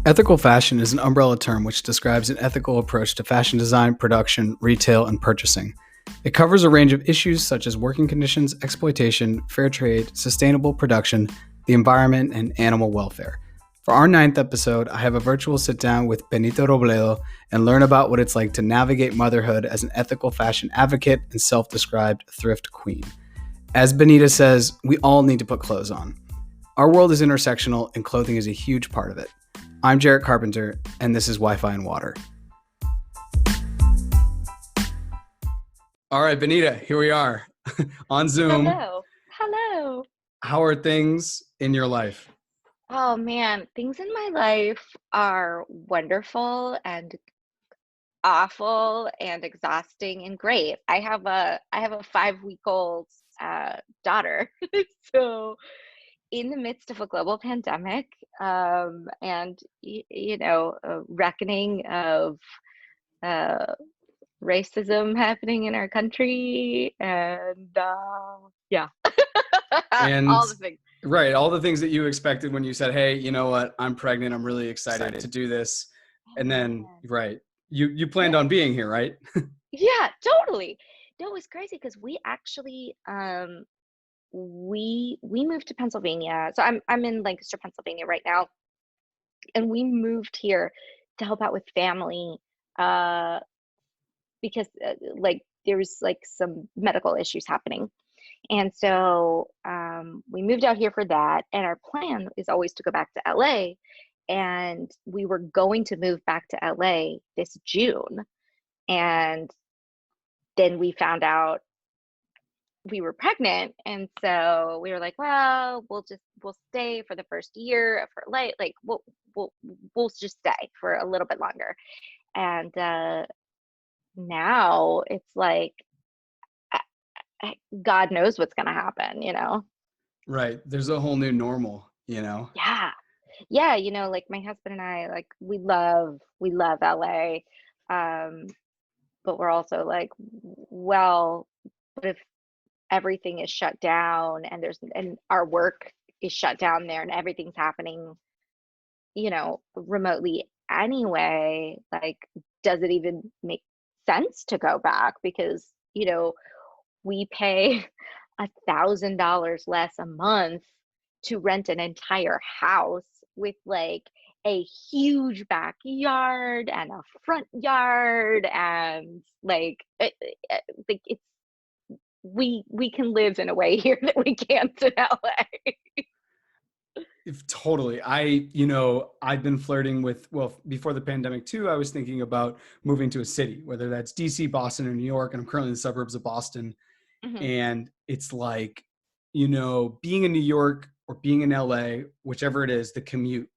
Ethical fashion is an umbrella term which describes an ethical approach to fashion design, production, retail, and purchasing. It covers a range of issues such as working conditions, exploitation, fair trade, sustainable production, the environment, and animal welfare. For our 9th episode, I have a virtual sit-down with Benita Robledo and learn about what it's like to navigate motherhood as an ethical fashion advocate and self-described thrift queen. As Benita says, we all need to put clothes on. Our world is intersectional, and clothing is a huge part of it. I'm Jarrett Carpenter, and this is Wi-Fi and Water. All right, Benita, here we are on Zoom. Hello. How are things in your life? Oh man, things in my life are wonderful and awful and exhausting and great. I have a 5-week-old daughter, so in the midst of a global pandemic, and a reckoning of racism happening in our country, and yeah, And all the things. Right, all the things that you expected when you said, "Hey, you know what? I'm pregnant. I'm really excited to do this." And then, right, you planned on being here, right? Yeah, totally. No, it was crazy because we actually we moved to Pennsylvania. So I'm in Lancaster, Pennsylvania right now, and we moved here to help out with family because there's some medical issues happening. And so we moved out here for that. And our plan is always to go back to LA. And we were going to move back to LA this June. And then we found out we were pregnant. And so we were like, well, we'll stay for the first year for we'll just stay for a little bit longer. And now it's like, God knows what's going to happen, Right. There's a whole new normal, Yeah. Like my husband and I, we love LA. But we're also like, well, what if everything is shut down and our work is shut down there and everything's happening, remotely anyway? Like, does it even make sense to go back? Because, we pay $1,000 less a month to rent an entire house with a huge backyard and a front yard, and it's we can live in a way here that we can't in LA. Totally. I've been flirting with, before the pandemic too, I was thinking about moving to a city, whether that's DC, Boston, or New York. And I'm currently in the suburbs of Boston. Mm-hmm. And it's like, being in New York or being in LA, whichever it is, the commute,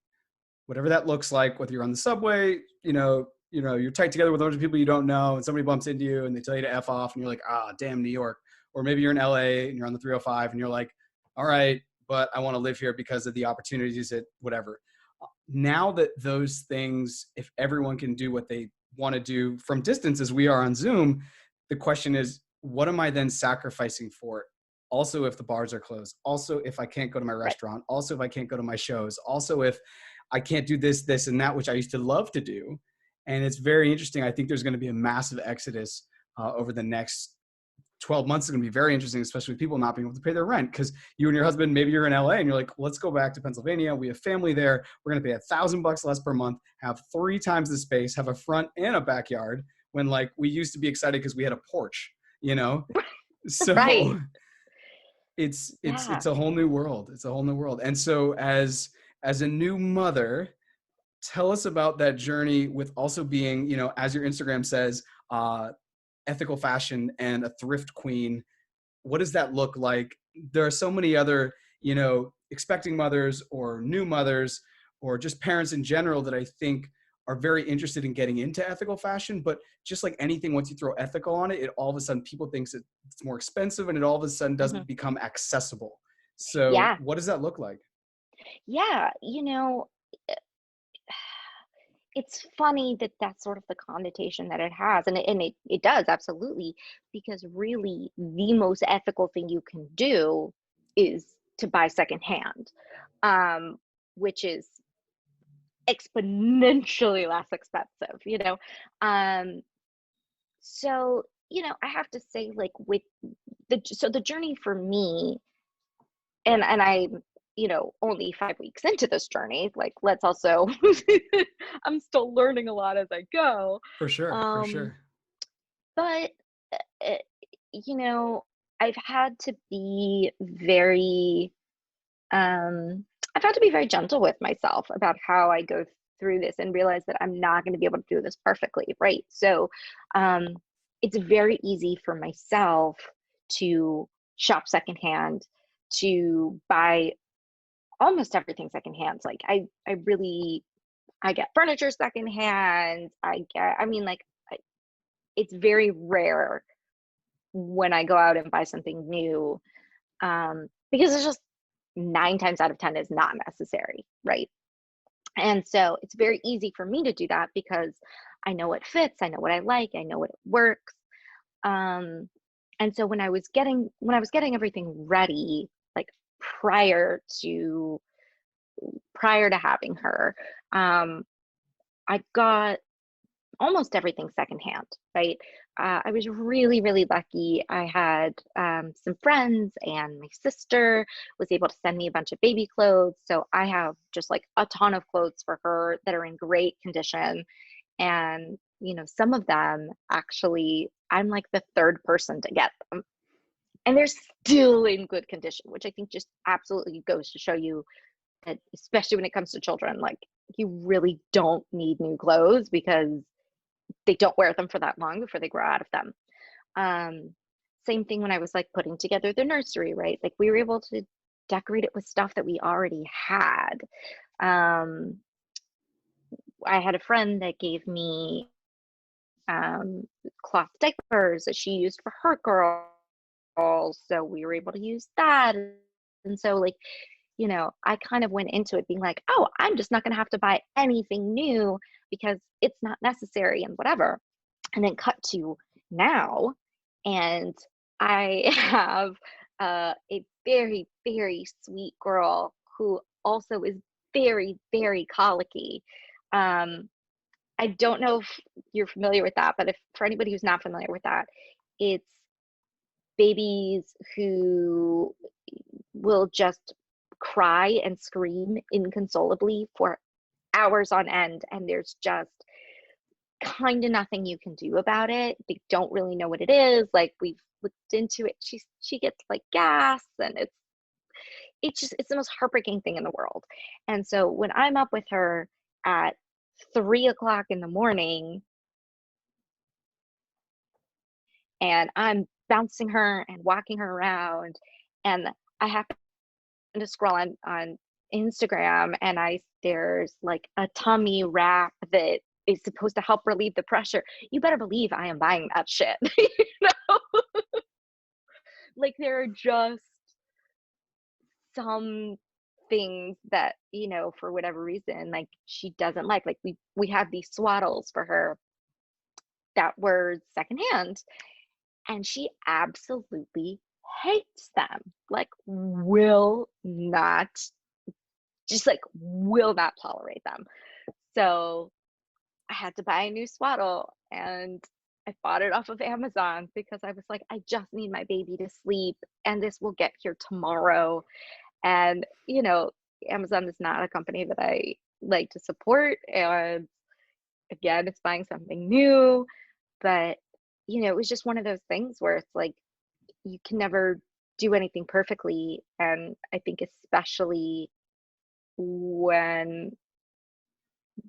whatever that looks like, whether you're on the subway, you're tight together with a bunch of people you don't know, and somebody bumps into you and they tell you to F off and you're like, damn New York. Or maybe you're in LA and you're on the 305 and you're like, all right, but I want to live here because of the opportunities at whatever. Now that those things, if everyone can do what they want to do from distance as we are on Zoom, the question is, what am I then sacrificing for it? Also, if the bars are closed, also if I can't go to my restaurant, also if I can't go to my shows, also if I can't do this and that, which I used to love to do. And it's very interesting. I think there's going to be a massive exodus over the next 12 months. Is going to be very interesting, especially with people not being able to pay their rent, because you and your husband, maybe you're in LA and you're like, let's go back to Pennsylvania. We have family there. We're going to pay $1,000 less per month, have 3 times the space, have a front and a backyard, when we used to be excited because we had a porch, So Right. it's a whole new world. It's a whole new world. And so as a new mother, tell us about that journey with also being, as your Instagram says, ethical fashion and a thrift queen. What does that look like? There are so many other, expecting mothers or new mothers or just parents in general that I think are very interested in getting into ethical fashion. But just like anything, once you throw ethical on it, all of a sudden people thinks it's more expensive, and it all of a sudden doesn't become accessible. So what does that look like? Yeah. It's funny that that's sort of the connotation that it has, and it does, absolutely, because really the most ethical thing you can do is to buy secondhand, which is exponentially less expensive, you know? So, you know, I have to say, like, with the journey for me, and I, you know, only 5 weeks into this journey, like, let's also, I'm still learning a lot as I go. For sure, for Um, sure. but, uh, you know, I've had to be very, um, I've had to be very gentle with myself about how I go through this and realize that I'm not going to be able to do this perfectly, right? So, um, it's very easy for myself to shop secondhand, to buy almost everything secondhand. Like I really, I get furniture secondhand. I mean, like, it's very rare when I go out and buy something new, because it's just 9 times out of 10 is not necessary, right? And so it's very easy for me to do that because I know what fits, I know what I like, I know what works. Um, and so when I was getting everything ready, like prior to prior to having her, um, I got almost everything secondhand, right? I was really, really lucky. I had some friends, and my sister was able to send me a bunch of baby clothes. So I have just like a ton of clothes for her that are in great condition. And, you know, some of them actually, I'm like the third person to get them. And they're still in good condition, which I think just absolutely goes to show you that, especially when it comes to children, like, you really don't need new clothes because they don't wear them for that long before they grow out of them. Um, Same thing when I was like putting together the nursery, right? Like, we were able to decorate it with stuff that we already had. Um, I had a friend that gave me um, cloth diapers that she used for her girls, so we were able to use that. And so, like, you know, I kind of went into it being like, oh, I'm just not going to have to buy anything new because it's not necessary and whatever. And then cut to now, and I have a very, very sweet girl who also is very, very colicky. Um, I don't know if you're familiar with that, but if for anybody who's not familiar with that, it's babies who will just cry and scream inconsolably for hours on end, and there's just kind of nothing you can do about it. They don't really know what it is. Like, we've looked into it. She gets like gas, and it's the most heartbreaking thing in the world. And so when I'm up with her at 3 o'clock in the morning and I'm bouncing her and walking her around, and I happen to scroll on Instagram, and there's like a tummy wrap that is supposed to help relieve the pressure. You better believe I am buying that shit. You know? Like, there are just some things that, you know, for whatever reason, like, she doesn't like we have these swaddles for her that were secondhand, and she absolutely hates them. Like, will not, just like will not tolerate them. So I had to buy a new swaddle, and I bought it off of Amazon because I was like, I just need my baby to sleep, and this will get here tomorrow. And, you know, Amazon is not a company that I like to support. And again, it's buying something new. But, you know, it was just one of those things where it's like, you can never do anything perfectly. And I think especially when,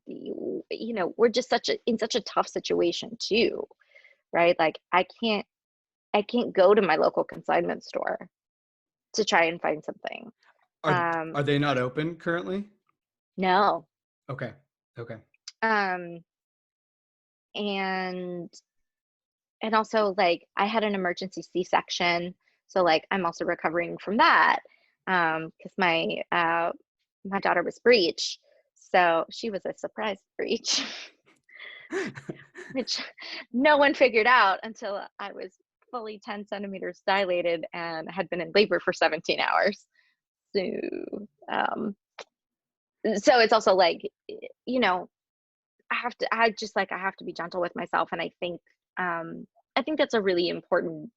you know, we're just in such a tough situation too, right? Like, I can't go to my local consignment store to try and find something. Are Um, are they not open currently? no. Okay. Okay. Um, and also, like, I had an emergency C-section, so like I'm also recovering from that, because my daughter was breech, so she was a surprise breech, which no one figured out until I was fully 10 centimeters dilated and had been in labor for 17 hours. So, um, so it's also like, you know, I have to be gentle with myself. And I think that's a really important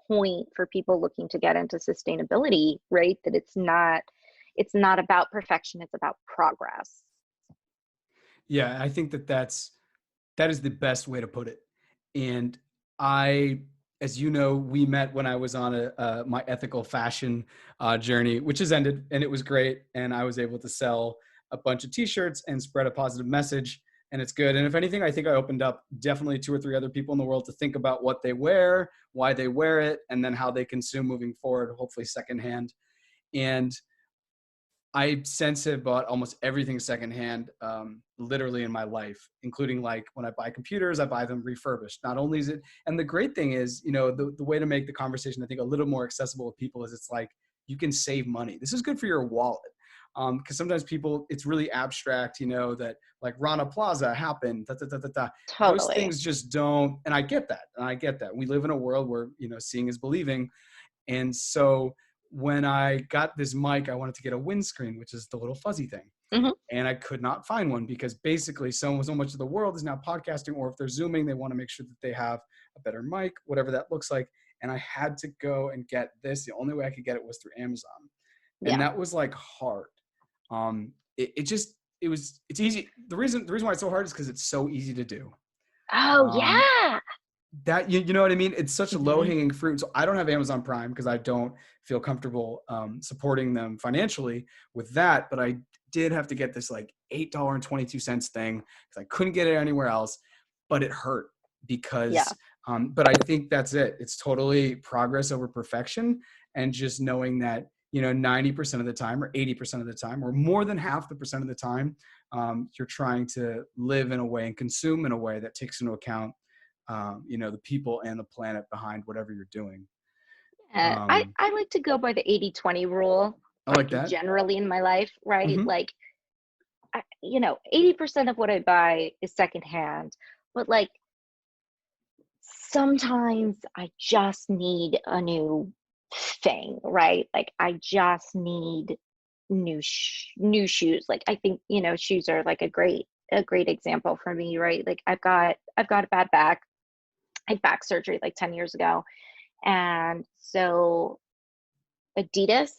point for people looking to get into sustainability, right? That it's not about perfection, it's about progress. Yeah, I think that is the best way to put it. And I, as you know, we met when I was on my ethical fashion journey, which has ended, and it was great. And I was able to sell a bunch of T-shirts and spread a positive message, and it's good. And if anything, I think I opened up definitely 2 or 3 other people in the world to think about what they wear, why they wear it, and then how they consume moving forward, hopefully secondhand. And I since have bought almost everything secondhand, literally in my life, including like when I buy computers, I buy them refurbished. Not only is it, and the great thing is, you know, the way to make the conversation, I think, a little more accessible with people is it's like, you can save money. This is good for your wallet. Because sometimes people, it's really abstract, you know, that like Rana Plaza happened, da, da, da, da, da. Those Totally. things just don't, and I get that. And I get that. We live in a world where, you know, seeing is believing. And so when I got this mic, I wanted to get a windscreen, which is the little fuzzy thing. Hmm. And I could not find one because basically so much of the world is now podcasting, or if they're Zooming, they want to make sure that they have a better mic, whatever that looks like. And I had to go and get this. The only way I could get it was through Amazon. And Yeah. that was like hard. It's easy. The reason why it's so hard is because it's so easy to do. Oh Um, yeah. that you know what I mean? It's such a low Hmm. hanging fruit. So I don't have Amazon Prime because I don't feel comfortable supporting them financially with that. But I did have to get this like $8.22 thing because I couldn't get it anywhere else. But it hurt Yeah. because, but I think that's it. It's totally progress over perfection, and just knowing that, you know, 90% of the time or 80% of the time or more than half the percent of the time, you're trying to live in a way and consume in a way that takes into account you know, the people and the planet behind whatever you're doing. I like to go by the 80/20 rule, I like like that. generally in my life, right? Hmm. Like, you know, 80% of what I buy is secondhand, but like sometimes I just need a new thing, right? Like I just need new shoes. Like I think, you know, shoes are like a great example for me, right? Like I've got a bad back. I had back surgery like 10 years ago. And so Adidas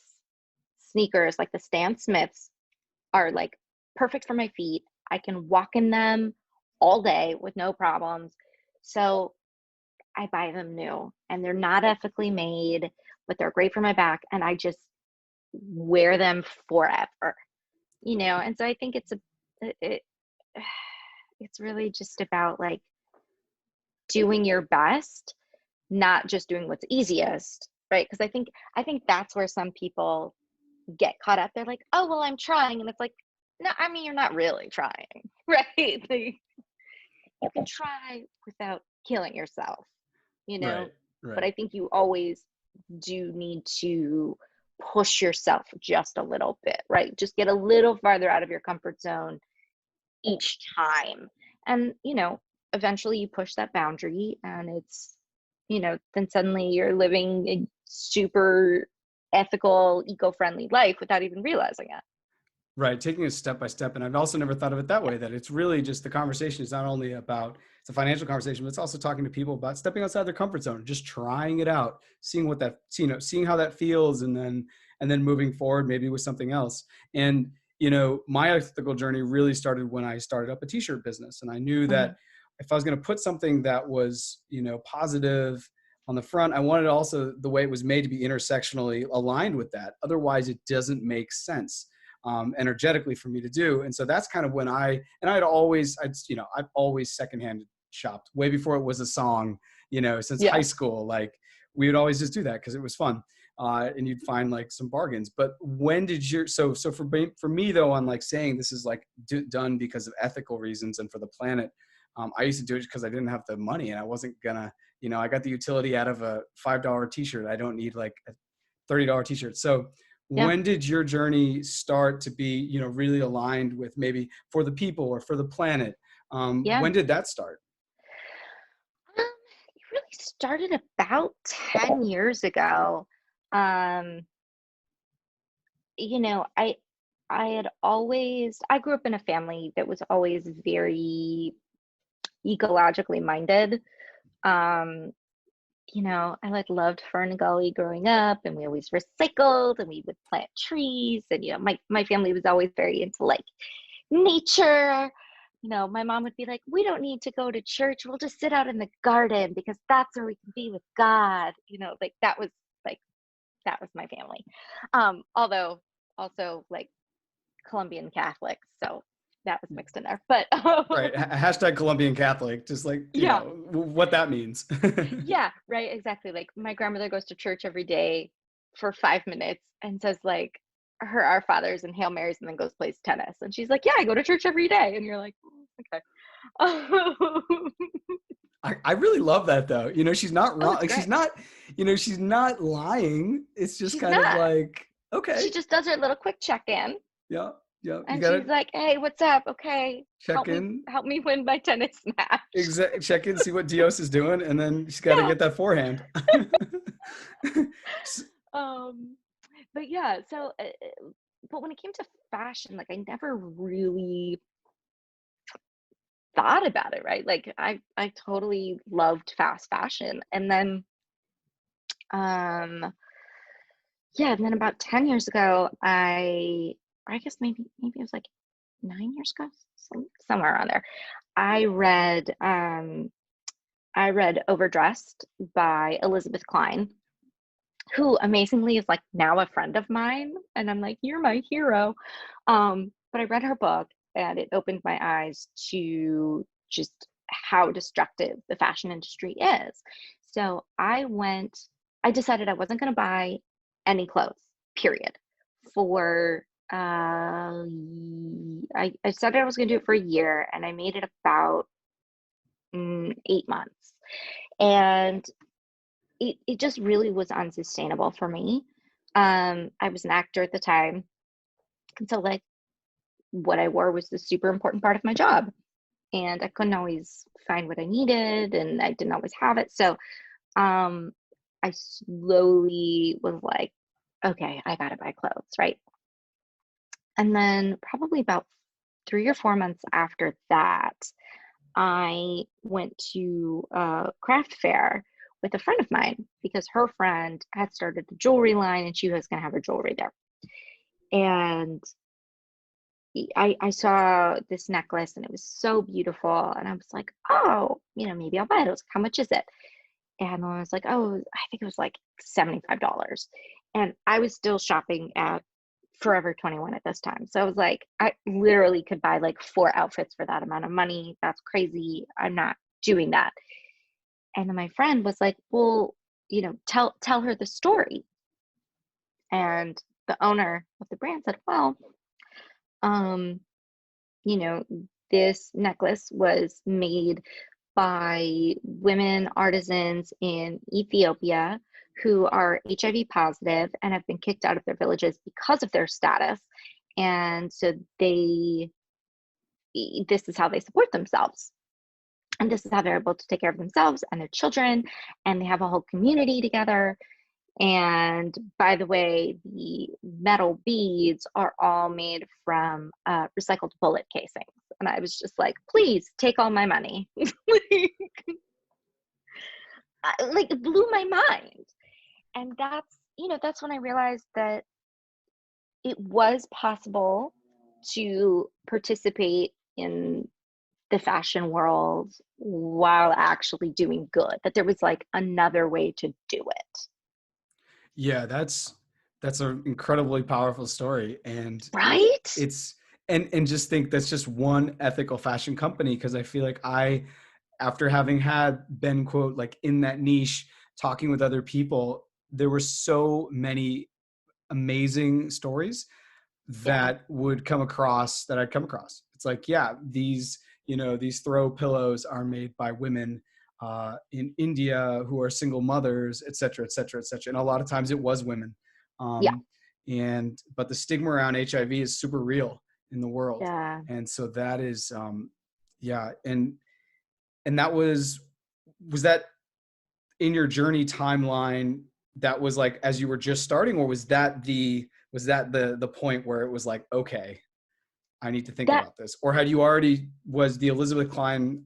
sneakers, like the Stan Smiths, are like perfect for my feet. I can walk in them all day with no problems. So I buy them new, and they're not ethically made, but they're great for my back. And I just wear them forever, you know? And so I think it, it's really just about like doing your best, not just doing what's easiest, right? Because I think that's where some people get caught up. They're like, oh well, I'm trying, and it's like, no, I mean, you're not really trying, right? Like, you can try without killing yourself, you know. Right. But Right. I think you always do need to push yourself just a little bit, right? Just get a little farther out of your comfort zone each time. And, you know, eventually you push that boundary, and it's, you know, then suddenly you're living a super ethical, eco-friendly life without even realizing it. Right. Taking it step by step. And I've also never thought of it that way, that it's really just the conversation is not only about, it's a financial conversation, but it's also talking to people about stepping outside their comfort zone, just trying it out, seeing what that, you know, seeing how that feels, and then moving forward, maybe with something else. And, you know, my ethical journey really started when I started up a t-shirt business. And I knew Mhm. that if I was going to put something that was, you know, positive on the front, I wanted also the way it was made to be intersectionally aligned with that. Otherwise it doesn't make sense energetically for me to do. And so that's kind of when I'd you know, I've always secondhand shopped way before it was a song, you know, since high Yeah. school. Like we would always just do that because it was fun. And you'd find like some bargains. But when did your, so for me though, on like saying this is like done because of ethical reasons and for the planet, I used to do it because I didn't have the money and I wasn't gonna, you know, I got the utility out of a $5 t-shirt. I don't need like a $30 t-shirt. So Yeah. when did your journey start to be, you know, really aligned with maybe for the people or for the planet? Yeah. When did that start? It really started about 10 years ago. Um, you know, I grew up in a family that was always very ecologically minded. Um, I like loved Fern Gully growing up, and we always recycled and we would plant trees. And, my family was always very into like nature. My mom would be like, we don't need to go to church. We'll just sit out in the garden because that's where we can be with God. That was my family. Although also like Colombian Catholic. So that was mixed in there, but Right. Hashtag Colombian Catholic, just like, yeah, what that means. yeah, right. Exactly. Like my grandmother goes to church every day for 5 minutes and says like her Our Fathers and Hail Marys and then goes plays tennis. And she's like, yeah, I go to church every day. And you're like, okay. I really love that though. She's not Oh, wrong. it's Like she's great. not, she's not lying. It's just She's kind of not. like, okay. She just does her little quick check-in Yeah. Yeah. You and got to she's like, hey, what's up? Okay. check in, Help me win my tennis match. check in, see what Dios is doing. And then she's got to Yeah. get that forehand. Um, but yeah, so, but when it came to fashion, like I never really thought about it, right? Like I totally loved fast fashion. And then, um, yeah, and then about 10 years ago, I guess maybe it was like 9 years ago, somewhere around there. I read Overdressed by Elizabeth Klein, who amazingly is like now a friend of mine. And I'm like, you're my hero. But I read her book and it opened my eyes to just how destructive the fashion industry is. So I decided I wasn't going to buy any clothes, period. For, I said I was going to do it for a year and I made it about 8 months. And it just really was unsustainable for me. I was an actor at the time. And so like what I wore was the super important part of my job. And I couldn't always find what I needed and I didn't always have it. So um I slowly was like, okay, I gotta buy clothes, right? And then probably about 3 or 4 months after that, I went to a craft fair with a friend of mine because her friend had started the jewelry line and she was going to have her jewelry there. And I saw this necklace and it was so beautiful. And I was like, oh, maybe I'll buy it. I was like, how much is it? And I was like, oh, I think it was like $75. And I was still shopping at Forever 21 at this time. So I was like, I literally could buy like 4 outfits for that amount of money. That's crazy. I'm not doing that. And then my friend was like, well, tell her the story. And the owner of the brand said, well, um, you know, this necklace was made by women artisans in Ethiopia who are HIV positive and have been kicked out of their villages because of their status. And so this is how they support themselves. And this is how they're able to take care of themselves and their children. And they have a whole community together. And by the way, the metal beads are all made from recycled bullet casings. And I was just like, please take all my money. Like it blew my mind. And that's when I realized that it was possible to participate in the fashion world while actually doing good, that there was like another way to do it. Yeah, that's an incredibly powerful story. And Right? it's, and just think that's just one ethical fashion company. Cause I feel like after having been quote, like in that niche, talking with other people, there were so many amazing stories Yeah. that I'd come across. It's like, yeah, these throw pillows are made by women in India who are single mothers, et cetera, et cetera, et cetera. And a lot of times it was women. Yeah. But the stigma around HIV is super real in the world. Yeah. And so that is, yeah. And that was that in your journey timeline, that was like, as you were just starting, or was that the was that the point where it was like, okay, I need to think That about this? Or was the Elizabeth Klein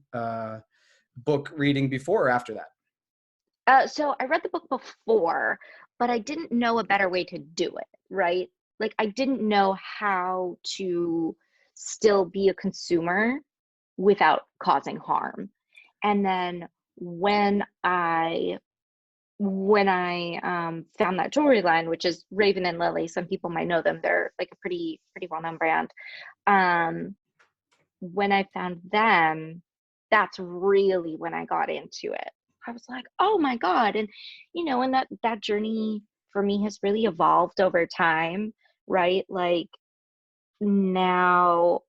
book reading before or after that? so I read the book before, but I didn't know a better way to do it, right? Like I didn't know how to still be a consumer without causing harm. And then when I found that jewelry line, which is Raven and Lily, some people might know them. They're like a pretty well-known brand. Um, when I found them, that's really when I got into it. I was like, oh my God. And and that journey for me has really evolved over time, right? Like now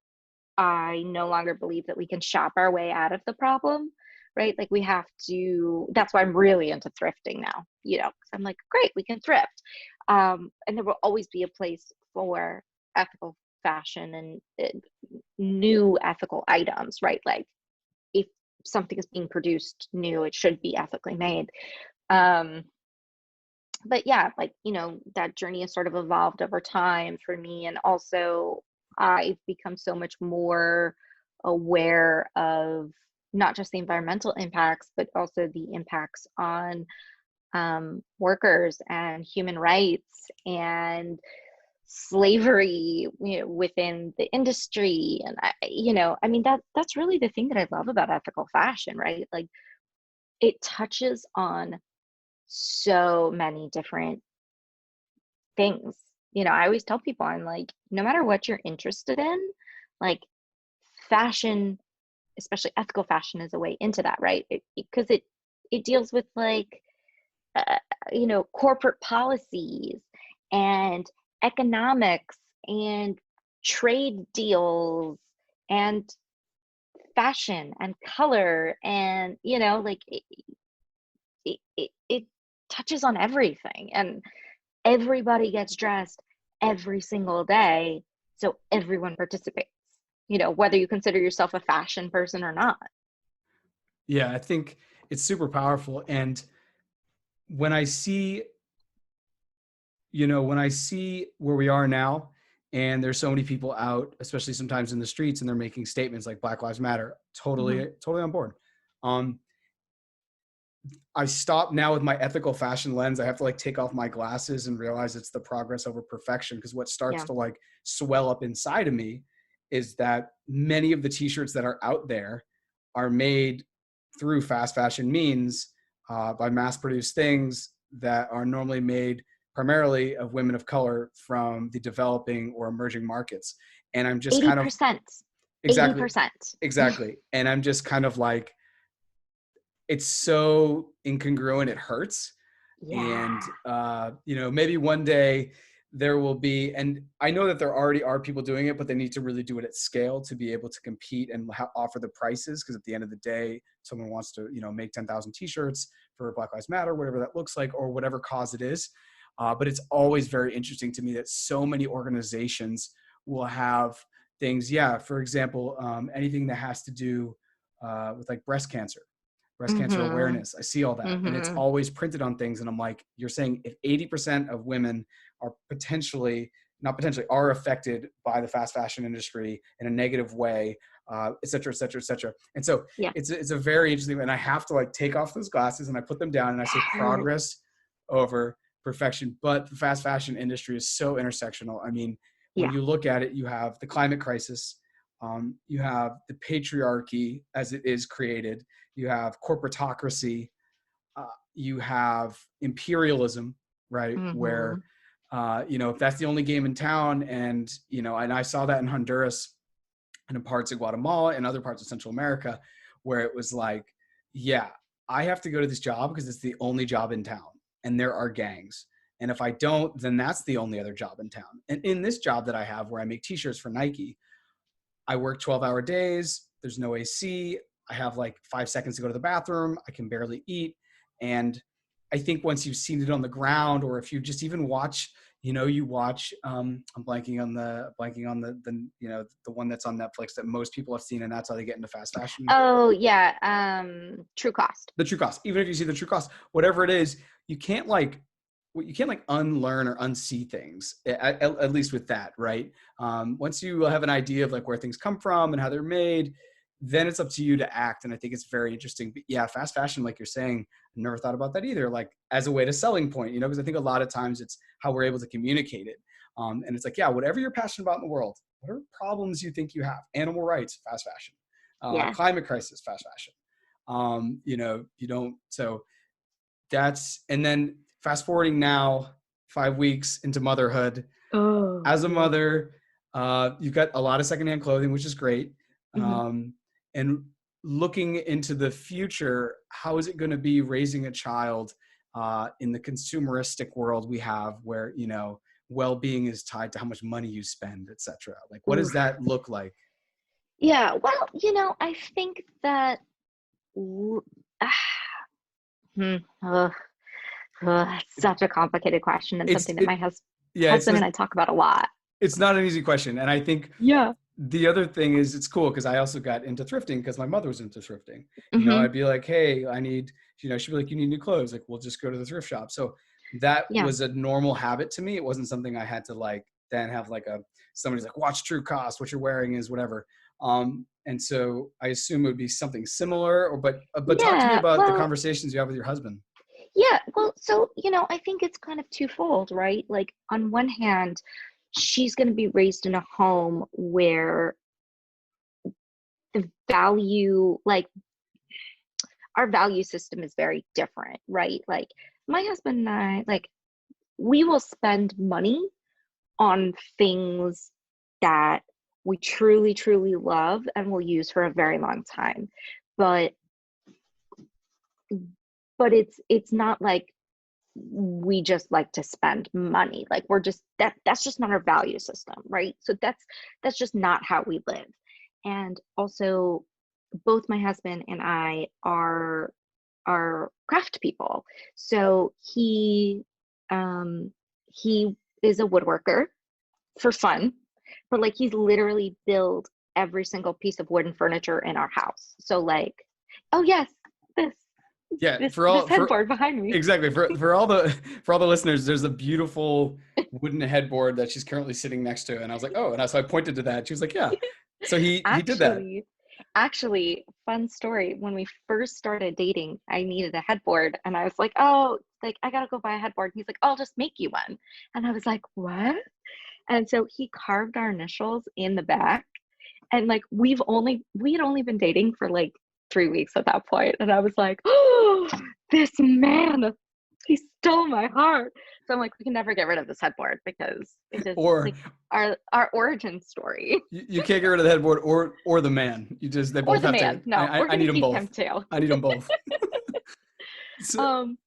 I no longer believe that we can shop our way out of the problem, right? Like we have to, that's why I'm really into thrifting now, 'cause I'm like, great, we can thrift. And there will always be a place for ethical fashion and new ethical items, right? Like if something is being produced new, it should be ethically made. Um, but yeah, like, that journey has sort of evolved over time for me. And also, I've become so much more aware of not just the environmental impacts, but also the impacts on workers and human rights and slavery, within the industry. And I mean, that's really the thing that I love about ethical fashion, right? Like it touches on so many different things. I always tell people, I'm like, no matter what you're interested in, like fashion, especially ethical fashion, is a way into that, right? Because it deals with like, uh, corporate policies and economics and trade deals and fashion and color and like it touches on everything, and everybody gets dressed every single day, so everyone participates, whether you consider yourself a fashion person or not. Yeah, I think it's super powerful. And when I see, when I see where we are now, and there's so many people out, especially sometimes in the streets, and they're making statements like Black Lives Matter, Hmm. totally on board. I stop now with my ethical fashion lens. I have to like take off my glasses and realize it's the progress over perfection. Because what starts Yeah. to like swell up inside of me is that many of the t-shirts that are out there are made through fast fashion means, by mass produced things that are normally made primarily of women of color from the developing or emerging markets. And I'm just kind of 80%. exactly, 80%. exactly. And I'm just kind of like, it's so incongruent, it hurts. Yeah. And maybe one day there will be, and I know that there already are people doing it, but they need to really do it at scale to be able to compete and offer the prices. Because at the end of the day, someone wants to make 10,000 t-shirts for Black Lives Matter, whatever that looks like, or whatever cause it is. But it's always very interesting to me that so many organizations will have things, for example, anything that has to do with like breast cancer Mhm. awareness. I see all that. And it's Mhm. always printed on things. And I'm like, you're saying if 80% of women are not potentially, are affected by the fast fashion industry in a negative way, et cetera, et cetera, et cetera. And so Yeah. it's a very interesting, and I have to like take off those glasses and I put them down and I say Hurt. progress over perfection. But the fast fashion industry is so intersectional. I mean, when Yeah. you look at it, you have the climate crisis, you have the patriarchy as it is created, you have corporatocracy, you have imperialism, right? Where, Mhm. if that's the only game in town, and, and I saw that in Honduras and in parts of Guatemala and other parts of Central America, where it was like, yeah, I have to go to this job because it's the only job in town and there are gangs. And if I don't, then that's the only other job in town. And in this job that I have where I make t-shirts for Nike, I work 12-hour days. There's no AC. I have like 5 seconds to go to the bathroom. I can barely eat. And I think once you've seen it on the ground, or if you just even watch, you watch, I'm the one that's on Netflix that most people have seen, and that's how they get into fast fashion. Oh, yeah. True Cost. The true cost. Even if you see the true cost, whatever it is, you can't like well, you can't like unlearn or unsee things, at least with that, right? Once you have an idea of like where things come from and how they're made, then it's up to you to act. And I think it's very interesting. But yeah, fast fashion, like you're saying, I never thought about that either, like as a way to selling point, you know, because I think a lot of times it's how we're able to communicate it. And it's like, yeah, whatever you're passionate about in the world, whatever problems you think you have, animal rights, fast fashion, Yeah. climate crisis, fast fashion. You know, you don't, so and then fast forwarding now 5 weeks into motherhood. Oh, As a yeah. mother, you've got a lot of secondhand clothing, which is great. And looking into the future, how is it going to be raising a child in the consumeristic world we have, where, you know, well-being is tied to how much money you spend, et cetera? Like, what does Oof. that look like? Yeah. Well, you know, I think that hmm, ugh, it's such a complicated question, and It's something that it, my yeah, husband and I talk about a lot. it's not an easy question. And I think Yeah. the other thing is, it's cool because I also got into thrifting because my mother was into thrifting. You know, Hmm. I'd be like, hey, I need, you know, she'd be like, you need new clothes. Like, we'll just go to the thrift shop. So that Yeah. was a normal habit to me. It wasn't something I had to like then have like somebody's like, watch true cost, what you're wearing is whatever. And so I assume it would be something similar, but talk to me Yeah. about the Well, conversations you have with your husband. yeah. Well, so, you know, I think it's kind of twofold, right? Like, on one hand, she's going to be raised in a home where the value, like, our value system is very different, right? Like, my husband and I, like, we will spend money on things that we truly, truly love and will use for a very long time. But it's not like we just like to spend money. Like, we're just that's just not our value system, right? So that's just not how we live. And also, both my husband and I are craft people. So he is a woodworker for fun, but like, he's literally built every single piece of wooden furniture in our house. So like, oh yes, this Yeah, this headboard behind me. exactly, for all the listeners, there's a beautiful wooden headboard that she's currently sitting next to, and I was like, oh, and so I pointed to that. She was like, yeah. So he did that. Actually, actually, fun story. When we first started dating, I needed a headboard, and I was like, oh, like, I gotta go buy a headboard. And he's like, I'll just make you one. And I was like, what? And so he carved our initials in the back. And like, we had only been dating for like 3 weeks at that point. And I was like, oh, this man, he stole my heart. So I'm like, we can never get rid of this headboard because it is Or like our origin story. you can't get rid of the headboard or the man. They Or both the have man. to. No, we're I gonna need them keep him both. too. I need them both. so, Um,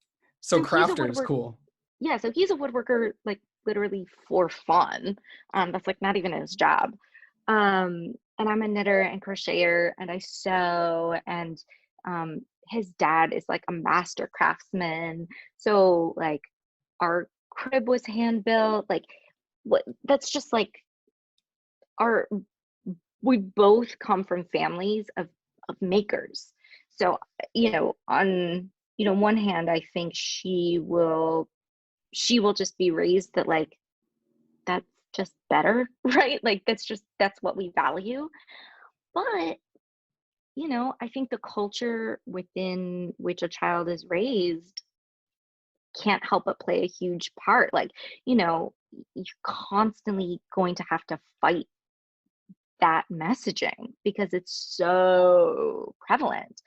so so he's a crafter is woodworker. cool. Yeah, so he's a woodworker, like, literally for fun. That's like not even his job. And I'm a knitter and crocheter, and I sew, and his dad is like a master craftsman. So like, our crib was hand built. Like, what that's just like, our we both come from families of makers. So, you know, on, you know, one hand, I think she will just be raised that like, that's just better, right? Like, that's what we value. But, you know, I think the culture within which a child is raised can't help but play a huge part. Like, you know, you're constantly going to have to fight that messaging because it's so prevalent.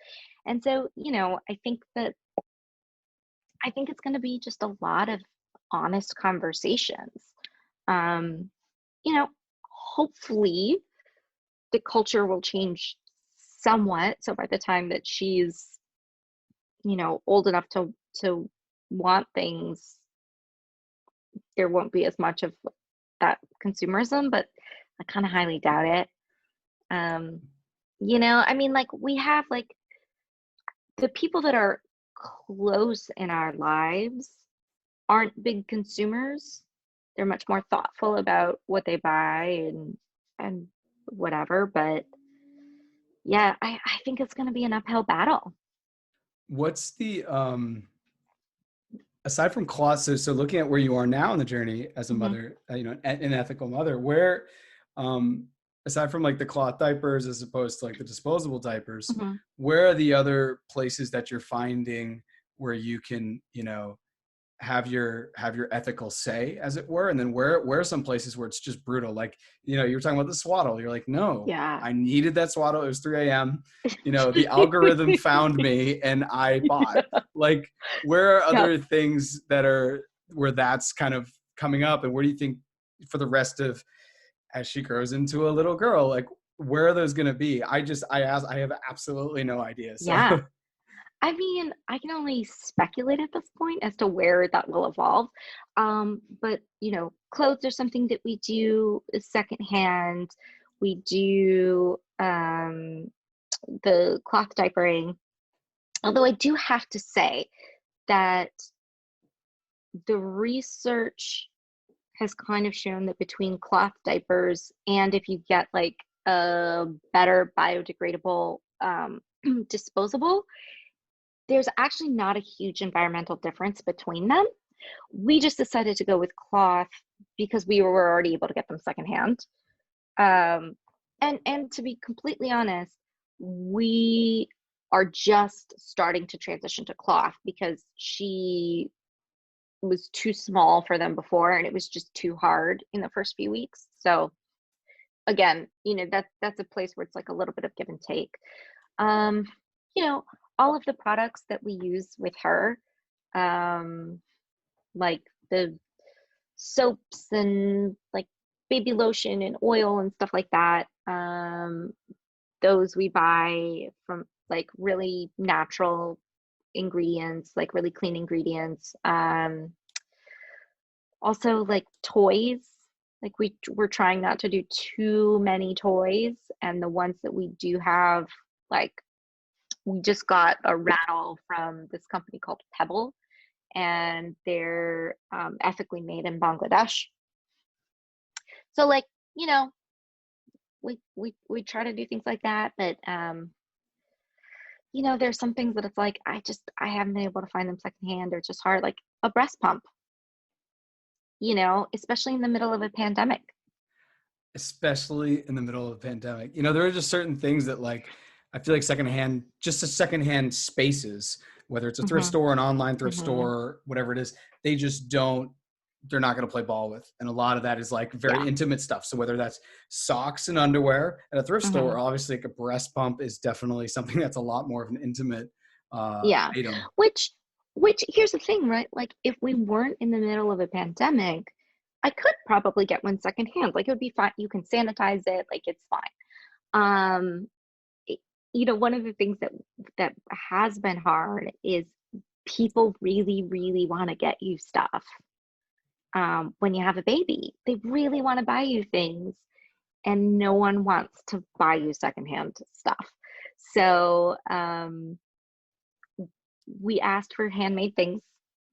And so, you know, I think it's going to be just a lot of honest conversations. Um, you know, hopefully the culture will change somewhat. So by the time that she's, you know, old enough to want things, there won't be as much of that consumerism, but I kind of highly doubt it. Um, you know, I mean, like, we have like the people that are close in our lives aren't big consumers. They're much more thoughtful about what they buy and whatever. But yeah, I think it's going to be an uphill battle. What's the aside from cloth, so looking at where you are now in the journey as a Mhm. mother, an ethical mother, where, um, aside from like the cloth diapers as opposed to like the disposable diapers, Mhm. where are the other places that you're finding where you can, have your ethical say, as it were? And then where are some places where it's just brutal? Like, you were talking about the swaddle. You're like, no, Yeah. I needed that swaddle. It was 3 a.m. The algorithm found me and I bought. Like, where are Yep. other things that are where that's kind of coming up? And where do you think for the rest of as she grows into a little girl, like where are those gonna be? I have absolutely no idea. So Yeah. I mean, I can only speculate at this point as to where that will evolve. But clothes are something that we do secondhand. We do the cloth diapering. Although I do have to say that the research has kind of shown that between cloth diapers and if you get like a better biodegradable disposable, there's actually not a huge environmental difference between them. We just decided to go with cloth because we were already able to get them secondhand. Um, and to be completely honest, we are just starting to transition to cloth because she was too small for them before and it was just too hard in the first few weeks. So again, that's a place where it's like a little bit of give and take. Um, you know, all of the products that we use with her, um, like the soaps and like baby lotion and oil and stuff like that. Those we buy from like really natural ingredients, like really clean ingredients. Also like toys. Like we're trying not to do too many toys, and the ones that we do have, like we just got a rattle from this company called Pebble, and they're ethically made in Bangladesh. So like, you know, we try to do things like that, but there's some things that it's like I haven't been able to find them secondhand, or it's just hard, like a breast pump, especially in the middle of a pandemic. especially in the middle of a pandemic. There are just certain things that like I feel like secondhand spaces, whether it's a thrift Hmm. store, an online thrift Hmm. store, whatever it is, they just don't they're not going to play ball with. And a lot of that is like very Yeah. intimate stuff. So whether that's socks and underwear at a thrift Hmm. store, obviously like a breast pump is definitely something that's a lot more of an intimate Yeah. item. Which here's the thing, right? Like if we weren't in the middle of a pandemic, I could probably get one secondhand. Like it would be fine. You can sanitize it, like it's fine. Um, it- one of the things that has been hard is people really, really want to get you stuff. When you have a baby, they really want to buy you things, and no one wants to buy you secondhand stuff. So we asked for handmade things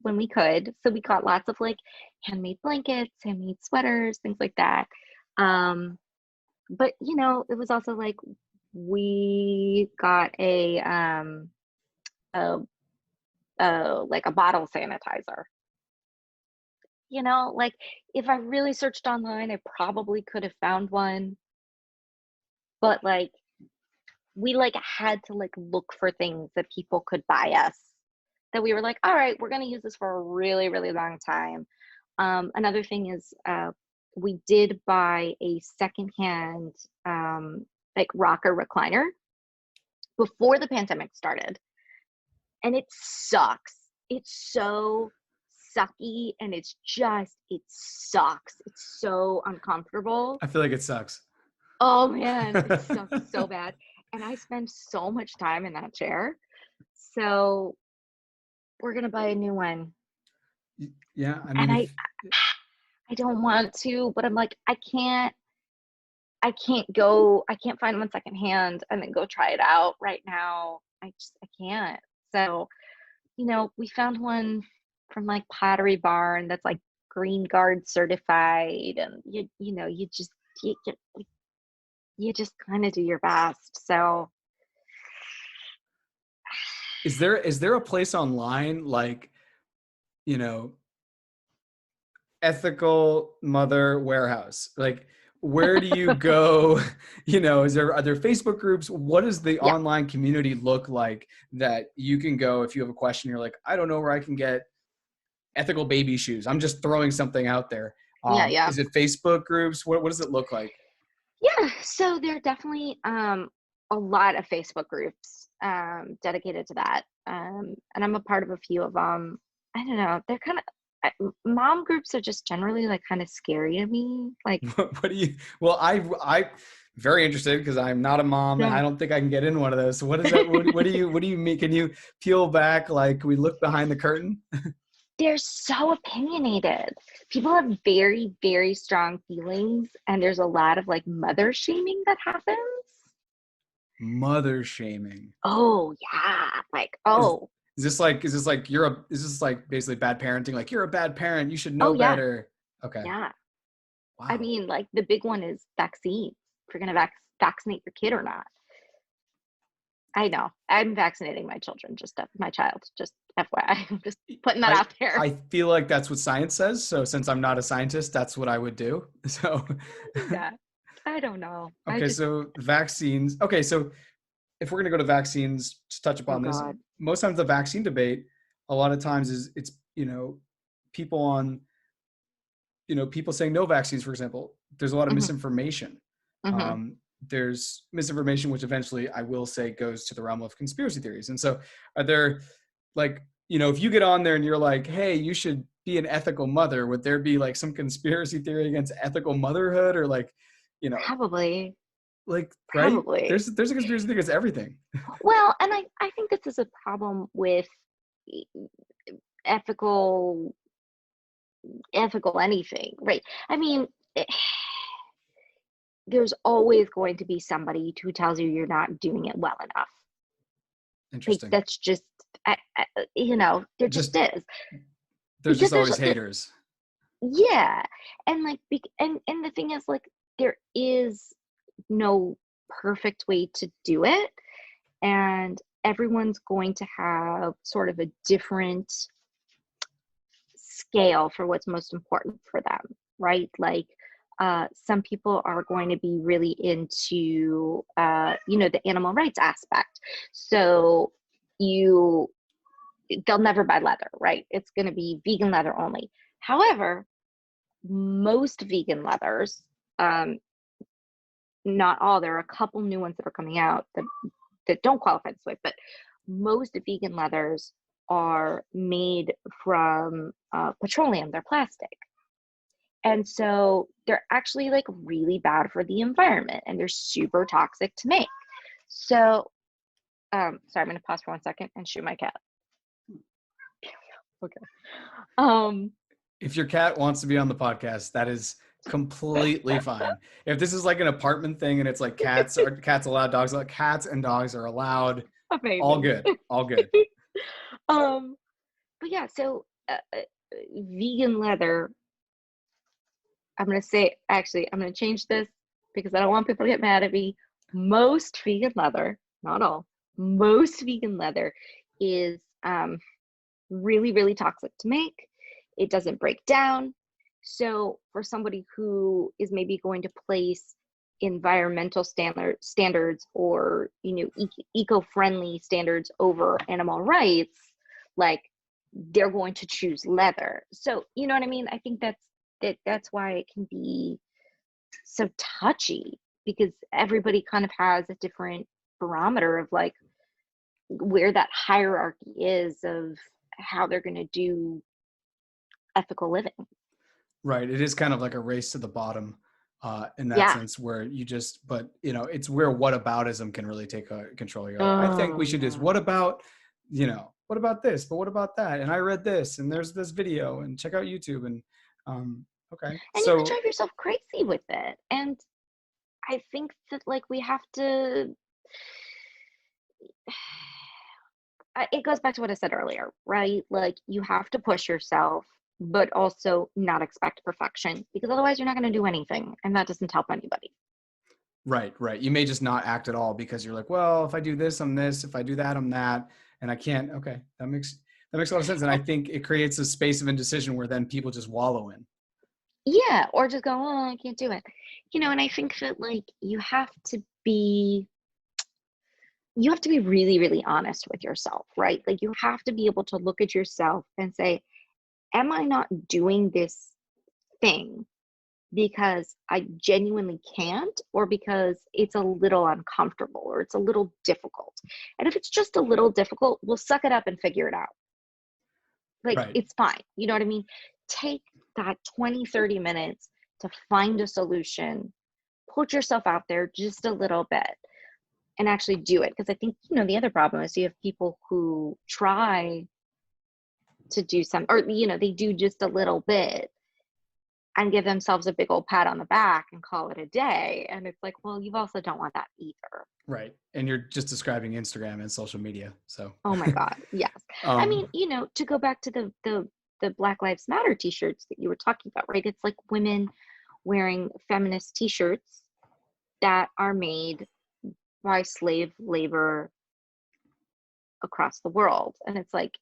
when we could. So we got lots of like handmade blankets, handmade sweaters, things like that. Um, but it was also like we got a, like a bottle sanitizer. Like if I really searched online, I probably could have found one, but like we like had to like look for things that people could buy us, that we were like, all right, we're going to use this for a really, really long time. Another thing is we did buy a secondhand like rocker recliner before the pandemic started, and it sucks. It's so sucky, and it sucks. It's so uncomfortable. I feel like it sucks. Oh man, it sucks so bad. And I spend so much time in that chair. So we're gonna buy a new one. Yeah, I And mean, I don't want to, but I'm like, I can't find one secondhand and then go try it out right now. I can't. So, we found one from like Pottery Barn that's like Green Guard certified, and you just kind of do your best. So, is there a place online like you know, ethical mother warehouse. Like, where do you go? You know, are there Facebook groups? What does the Yeah. online community look like that you can go if you have a question? You're like, I don't know where I can get ethical baby shoes. I'm just throwing something out there. Yeah. Is it Facebook groups? What does it look like? Yeah. So there are definitely a lot of Facebook groups dedicated to that. And I'm a part of a few of them. I don't know. They're kind of mom groups are just generally like kind of scary to me. Like, What do you? Well, I very interested because I'm not a mom and yeah. I don't think I can get in one of those. So what is that? What do you mean? Can you peel back? Like, we look behind the curtain? They're so opinionated. People have very, very strong feelings, and there's a lot of like mother shaming that happens. Mother shaming. Oh yeah, like Is, oh is this like is this like basically bad parenting? Like, you're a bad parent. You should oh know yeah, better. Okay. yeah. I Wow. mean, like the big one is vaccines. If you're gonna vaccinate your kid or not. I know I'm vaccinating my children. My child. Just FYI, I'm just putting that I out there. I feel like that's what science says. So since I'm not a scientist, that's what I would do. So Yeah, I don't know. I okay, just so vaccines. Okay, so if we're going to go to vaccines, to touch oh upon this, god. most times the vaccine debate, a lot of times it's people on people saying no vaccines, for example. There's a lot of Hmm. misinformation. Hmm. Um, there's misinformation, which eventually I will say goes to the realm of conspiracy theories. And so, are there like if you get on there and you're like, hey, you should be an ethical mother, would there be like some conspiracy theory against ethical motherhood, or like, you know, Probably, like, right? probably. There's a conspiracy theory against everything. Well, and I think this is a problem with e- ethical ethical anything, right? I mean, there's always going to be somebody who tells you you're not doing it well enough. Like Interesting. that's just, there just Just is there's because just always haters. yeah, and like, and the thing is, like, there is no perfect way to do it, and everyone's going to have sort of a different scale for what's most important for them, right? Like, some people are going to be really into, the animal rights aspect. So you, they'll never buy leather, right? It's going to be vegan leather only. However, most vegan leathers, um, not all, there are a couple new ones that are coming out that don't qualify this way, but most vegan leathers are made from petroleum. They're plastic. And so they're actually like really bad for the environment and they're super toxic to make. So, sorry, I'm going to pause for 1 second and shoot my cat. Okay. Um, If your cat wants to be on the podcast, that is completely fine. If this is like an apartment thing and it's like cats allowed, dogs allowed, cats and dogs are allowed, all amazing. good, all good. um, but yeah, so vegan leather, I'm going to say, actually, I'm going to change this because I don't want people to get mad at me. Most vegan leather, not all, most vegan leather is really, really toxic to make. It doesn't break down. So for somebody who is maybe going to place environmental standards or eco-friendly standards over animal rights, like they're going to choose leather. So you know what I mean? I think that's why it can be so touchy, because everybody kind of has a different barometer of like where that hierarchy is of how they're going to do ethical living. Right. It is kind of like a race to the bottom in that Yeah. sense where but it's where whataboutism can really take control. You're like, I think Oh we should do this. yeah. What about this? But what about that? And I read this and there's this video and check out YouTube. And okay. And you can So drive yourself crazy with it. And I think that like we have to it goes back to what I said earlier, right? Like you have to push yourself, but also not expect perfection, because otherwise you're not going to do anything and that doesn't help anybody. right. You may just not act at all because you're like, well, if I do this, I'm this. If I do that, I'm that. And I can't. Okay. That makes a lot of sense. And I think it creates a space of indecision where then people just wallow in. Yeah, or just go, oh, I can't do it. And I think that like you have to be really, really honest with yourself, right? Like you have to be able to look at yourself and say, am I not doing this thing because I genuinely can't, or because it's a little uncomfortable or it's a little difficult? And if it's just a little difficult, we'll suck it up and figure it out. Like, Right. it's fine. You know what I mean? Take that 20, 30 minutes to find a solution, put yourself out there just a little bit and actually do it. Because I think, the other problem is you have people who try to do or, they do just a little bit and give themselves a big old pat on the back and call it a day. And it's like, well, you also don't want that either. Right. And you're just describing Instagram and social media. So, Oh my God. Yes. I mean, to go back to the Black Lives Matter t-shirts that you were talking about, right? It's like women wearing feminist t-shirts that are made by slave labor across the world. And it's like,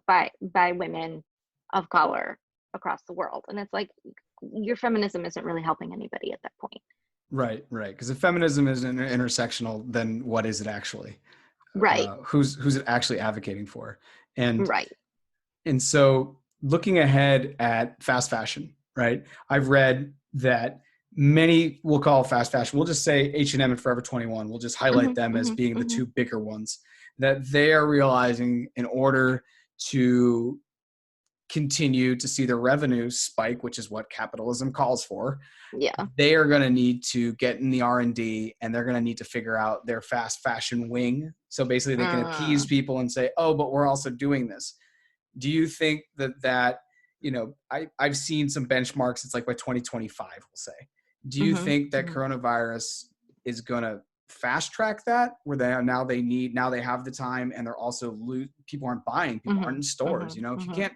by women of color across the world. And it's like, your feminism isn't really helping anybody at that point. Right. Because if feminism is intersectional, then what is it actually? Right. Who's it actually advocating for? And right. And so looking ahead at fast fashion, right? I've read that many will call fast fashion. We'll just say H&M and Forever 21. We'll just highlight them as being the two bigger ones, that they are realizing in order to continue to see their revenue spike, which is what capitalism calls for. Yeah. They are going to need to get in the R&D, and they're going to need to figure out their fast fashion wing. So basically they can appease people and say, oh, but we're also doing this. Do you think that I've seen some benchmarks, it's like by 2025, we'll say. Do you think that coronavirus is going to fast track that, where they have the time, and they're also people aren't buying, people aren't in stores, if you can't,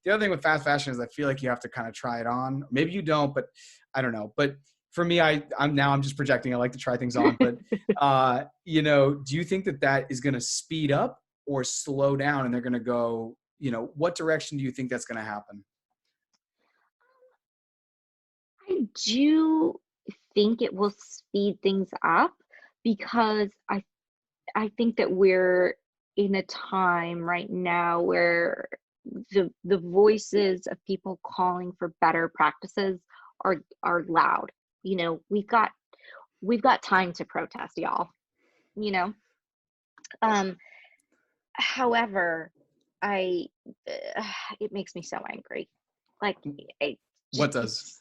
the other thing with fast fashion is I feel like you have to kind of try it on. Maybe you don't, but I don't know. But for me, I'm just projecting. I like to try things on, but do you think that is going to speed up or slow down, and they're going to go, what direction do you think that's going to happen? I do think it will speed things up, because I think that we're in a time right now where the voices of people calling for better practices are loud. We've got time to protest, y'all. However, it makes me so angry. Like, What does?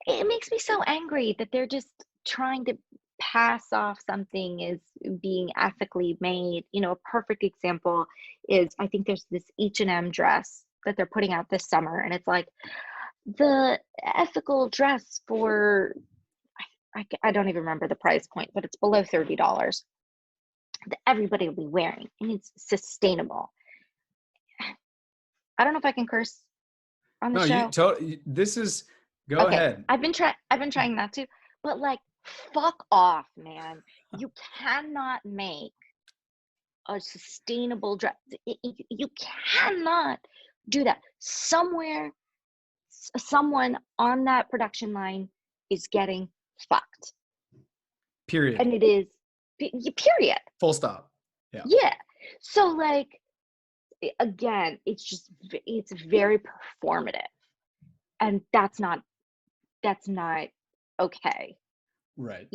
It makes me so angry that they're just trying to pass off something as being ethically made. A perfect example is, I think there's this H&M dress that they're putting out this summer, and it's like the ethical dress for, I don't even remember the price point, but it's below $30 that everybody will be wearing, and it's sustainable. I don't know if I can curse on the show. Go ahead. I've been trying not to, but like, fuck off, man. You cannot make a sustainable dress. You cannot do that. Someone on that production line is getting fucked. Period. And it is, period. Full stop. Yeah. Yeah. So like, again, it's very performative, and that's not okay. Right.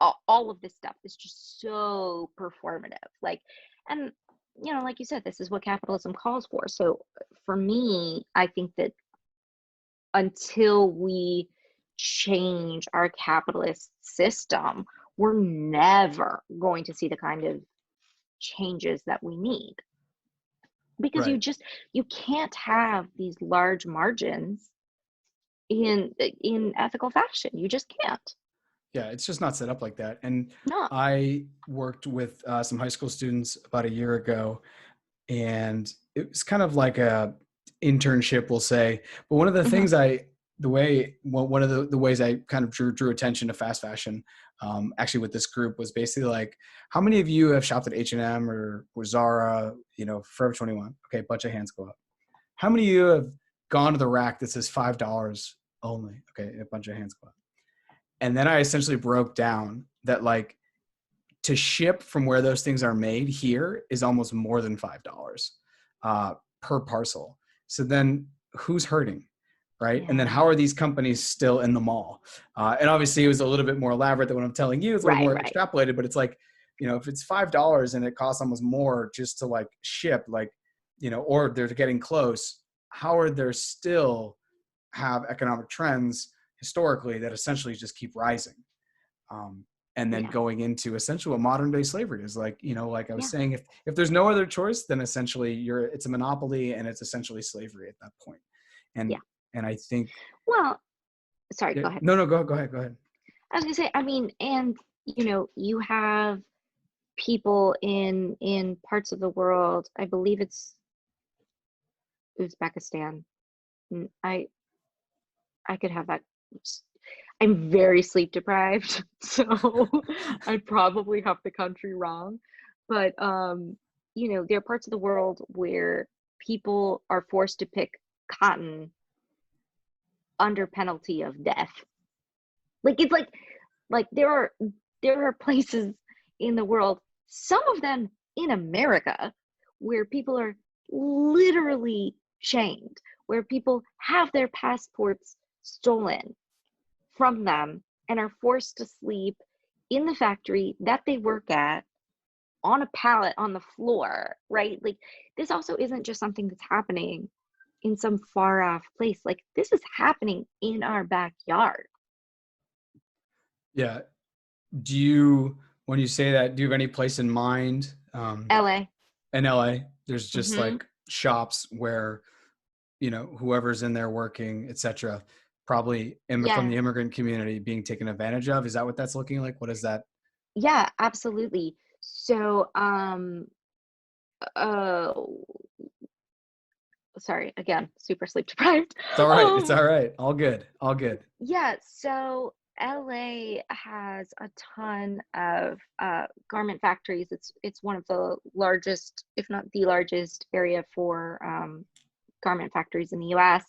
All of this stuff is just so performative. Like, and like you said, this is what capitalism calls for. So for me, I think that until we change our capitalist system, we're never going to see the kind of changes that we need. Because you can't have these large margins in ethical fashion. You just can't. Yeah, it's just not set up like that. And No. I worked with some high school students about a year ago, and it was kind of like a internship, we'll say. But one of the things I one of the ways I kind of drew attention to fast fashion, actually with this group, was basically like, how many of you have shopped at H&M or Zara, Forever 21? Okay, a bunch of hands go up. How many of you have gone to the rack that says $5 only? Okay, a bunch of hands go up. And then I essentially broke down that, like, to ship from where those things are made here is almost more than $5 per parcel. So then who's hurting? Right. Yeah. And then how are these companies still in the mall? And obviously it was a little bit more elaborate than what I'm telling you. It's a little more extrapolated, but it's like, if it's $5 and it costs almost more just to like ship, like, or they're getting close, how are there still have economic trends historically that essentially just keep rising? And then going into essentially what modern day slavery is like, like I was saying, if there's no other choice, then essentially it's a monopoly and it's essentially slavery at that point. And I think, well, sorry, go ahead. No, go ahead. I was gonna say, I mean, and you have people in parts of the world, I believe it's Uzbekistan. I could have that. I'm very sleep deprived, so I probably have the country wrong. But there are parts of the world where people are forced to pick cotton under penalty of death. Like, it's like there are places in the world, some of them in America, where people are literally chained, where people have their passports stolen from them and are forced to sleep in the factory that they work at on a pallet on the floor, right? Like, this also isn't just something that's happening in some far off place. Like, this is happening in our backyard. Yeah. When you say that, do you have any place in mind? LA. In LA, there's just like shops where, whoever's in there working, etc., probably from the immigrant community being taken advantage of. Is that what that's looking like? What is that? Yeah, absolutely. So, sorry, again, super sleep deprived. It's all right. It's all right. All good. All good. Yeah. So LA has a ton of garment factories. It's one of the largest, if not the largest, area for garment factories in the US.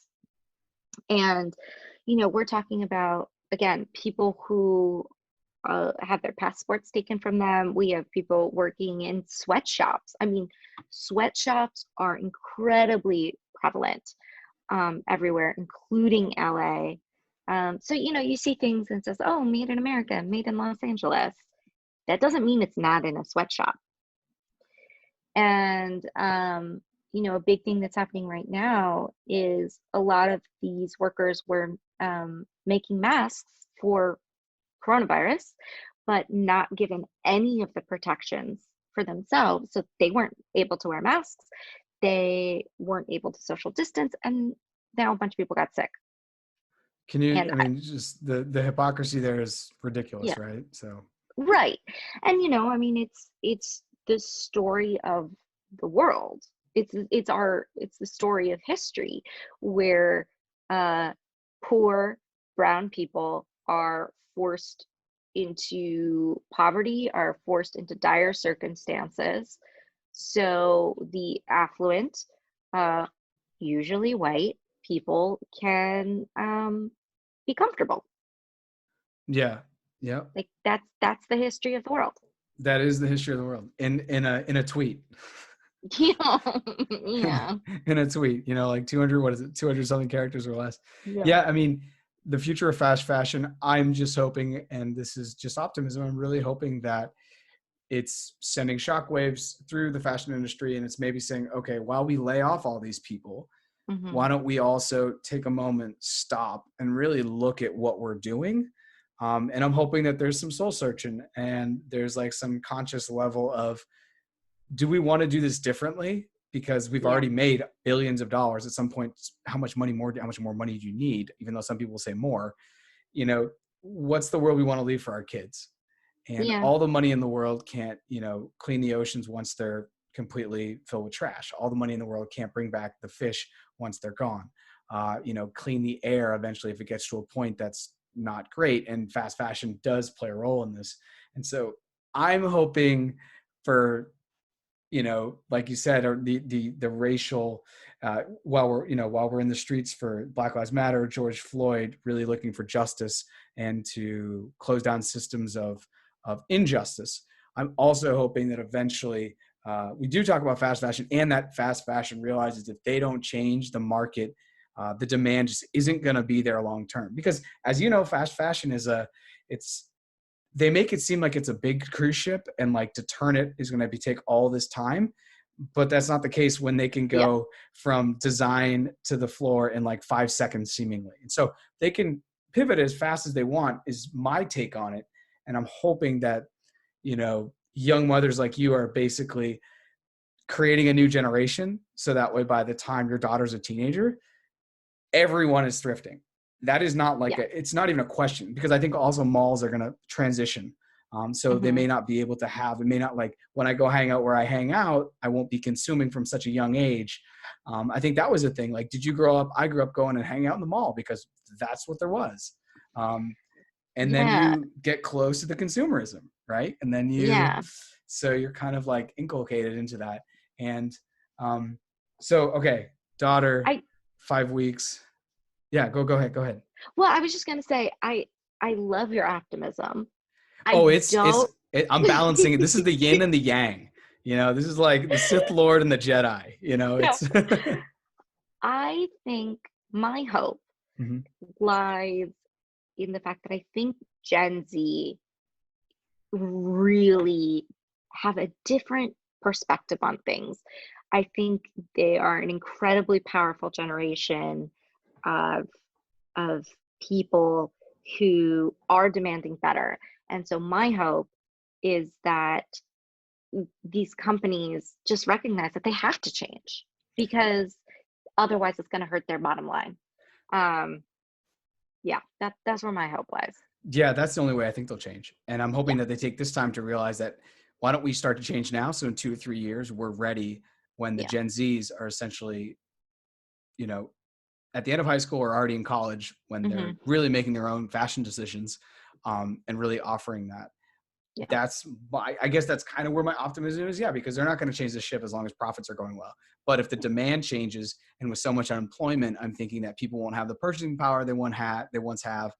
And we're talking about, again, people who have their passports taken from them. We have people working in sweatshops. I mean, sweatshops are incredibly prevalent everywhere, including LA. So, you see things and it says, oh, made in America, made in Los Angeles. That doesn't mean it's not in a sweatshop. And, a big thing that's happening right now is a lot of these workers were making masks for coronavirus, but not given any of the protections for themselves. So they weren't able to wear masks. They weren't able to social distance. And now a bunch of people got sick. Can you, just the hypocrisy there is ridiculous, right? So. Right. And, it's the story of the world. It's the story of history where poor brown people are forced into poverty, are forced into dire circumstances. So the affluent, usually white people, can be comfortable. Yeah. Like, that's the history of the world. That is the history of the world in a tweet. Yeah. In a tweet, like 200 something characters or less. Yeah. I mean, the future of fast fashion, I'm just hoping, and this is just optimism, I'm really hoping that it's sending shockwaves through the fashion industry, and it's maybe saying, okay, while we lay off all these people, why don't we also take a moment, stop, and really look at what we're doing? And I'm hoping that there's some soul searching and there's like some conscious level of, do we want to do this differently? Because we've already made billions of dollars. At some point, how much more money do you need? Even though some people say more, what's the world we want to leave for our kids? And all the money in the world can't, clean the oceans once they're completely filled with trash. All the money in the world can't bring back the fish once they're gone. clean the air eventually if it gets to a point that's not great. And fast fashion does play a role in this. And so I'm hoping for, like you said, or the racial, while we're in the streets for Black Lives Matter, George Floyd, really looking for justice and to close down systems of injustice. I'm also hoping that eventually we do talk about fast fashion, and that fast fashion realizes if they don't change the market, the demand just isn't going to be there long term. Because as you know, fast fashion they make it seem like it's a big cruise ship, and like to turn it is going to take all this time, but that's not the case when they can go from design to the floor in like 5 seconds seemingly. And so they can pivot as fast as they want is my take on it. And I'm hoping that, young mothers like you are basically creating a new generation. So that way, by the time your daughter's a teenager, everyone is thrifting. That is not like it's not even a question, because I think also malls are going to transition. So they may not be able to have, it may not, like when I go hang out where I hang out, I won't be consuming from such a young age. I think that was a thing. Like, did you grow up? I grew up going and hanging out in the mall because that's what there was. And then you get close to the consumerism, right? And then so you're kind of like inculcated into that. And okay, daughter, 5 weeks. Yeah, go ahead. Well, I was just going to say, I love your optimism. I'm balancing it. This is the yin and the yang. This is like the Sith Lord and the Jedi. It's. I think my hope lies in the fact that I think Gen Z really have a different perspective on things. I think they are an incredibly powerful generation of people who are demanding better. And so my hope is that these companies just recognize that they have to change, because otherwise it's going to hurt their bottom line. That's where my hope lies. Yeah, that's the only way I think they'll change. And I'm hoping that they take this time to realize that, why don't we start to change now? So in 2 or 3 years, we're ready when the Gen Zs are essentially, at the end of high school or already in college, when they're really making their own fashion decisions, and really offering that. I guess that's kind of where my optimism is. Yeah, because they're not going to change the ship as long as profits are going well. But if the demand changes, and with so much unemployment, I'm thinking that people won't have the purchasing power they once have.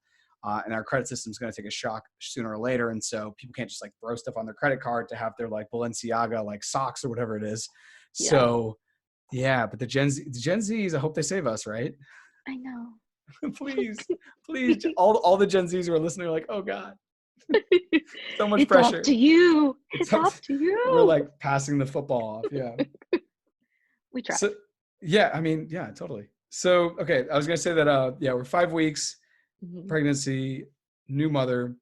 And our credit system is going to take a shock sooner or later. And so people can't just like throw stuff on their credit card to have their like Balenciaga, like socks or whatever it is. Yeah. So but the Gen Zs, I hope they save us, right? I know. please, all the Gen Zs who are listening are like, oh God, so much pressure. Up to you. It's up to you. We're like passing the football off. Yeah. We try. So, totally. So, okay. I was going to say that, we're 5 weeks, pregnancy, new mother.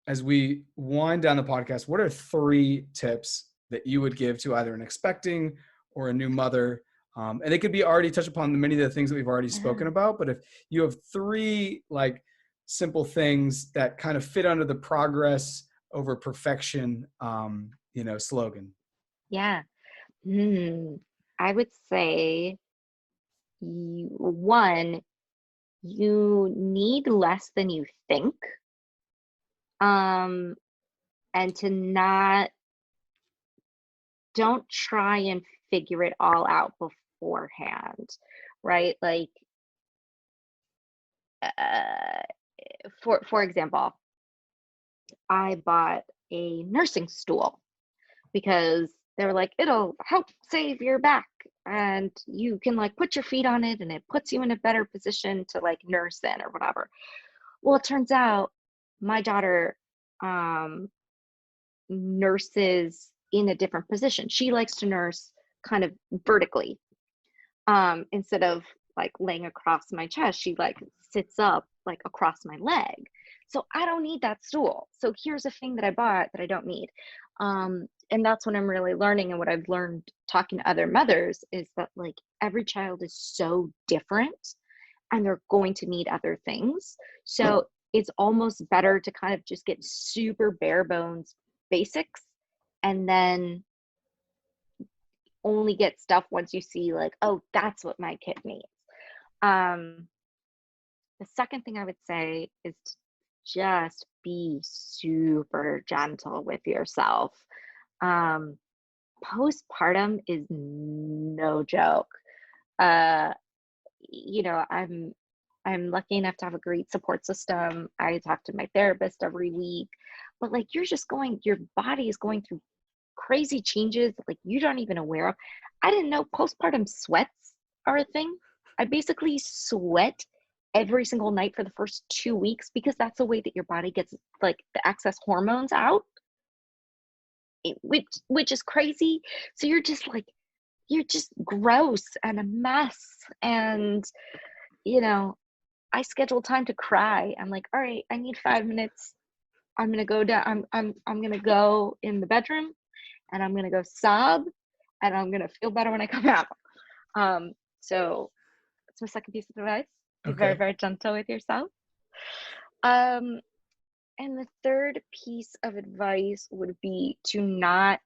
As we wind down the podcast, what are 3 tips that you would give to either an expecting or a new mother? And it could be already touched upon many of the things that we've already spoken about, but if you have 3 like simple things that kind of fit under the progress over perfection, slogan. Yeah. I would say, 1, you need less than you think. And don't try and figure it all out beforehand, right? Like, for example, I bought a nursing stool because they were like, it'll help save your back, and you can like put your feet on it and it puts you in a better position to like nurse in or whatever. Well, it turns out my daughter nurses in a different position. She likes to nurse kind of vertically, instead of like laying across my chest. She like sits up like across my leg. So I don't need that stool. So here's a thing that I bought that I don't need. And that's what I'm really learning, and what I've learned talking to other mothers is that like every child is so different, and they're going to need other things. So it's almost better to kind of just get super bare bones basics, and then only get stuff once you see like, oh, that's what my kid needs. Um, the second thing I would say is to just be super gentle with yourself. Um, Postpartum is no joke. Uh, I'm lucky enough to have a great support system. I talk to my therapist every week, but like your body is going through crazy changes that like you don't even aware of. I didn't know postpartum sweats are a thing. I basically sweat every single night for the first 2 weeks because that's the way that your body gets like the excess hormones out, which is crazy. So you're just gross and a mess. And you know, I schedule time to cry. I'm like, all right, I need 5 minutes. I'm gonna go down. I'm gonna go in the bedroom and I'm gonna go sob and I'm gonna feel better when I come out. So that's my second piece of advice. Be very, Okay. very gentle with yourself. Um, and the third piece of advice would be to not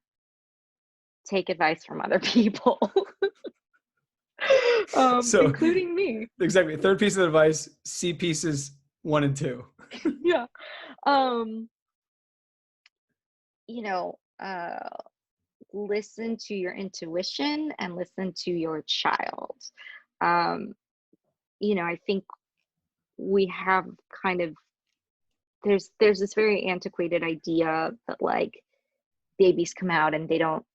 take advice from other people, So including me. exactly. Third piece of advice, see pieces 1 and 2. Yeah. Um, you know, listen to your intuition and listen to your child. Um, I think we have kind of there's this very antiquated idea that like babies come out and they don't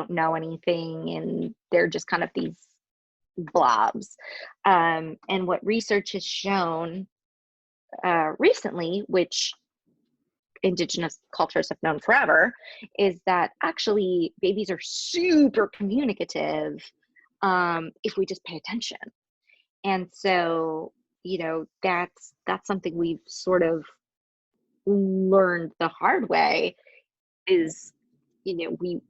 know anything and they're just kind of these blobs. And what research has shown recently, which indigenous cultures have known forever, is that actually babies are super communicative if we just pay attention. And so, that's something we've sort of learned the hard way is, we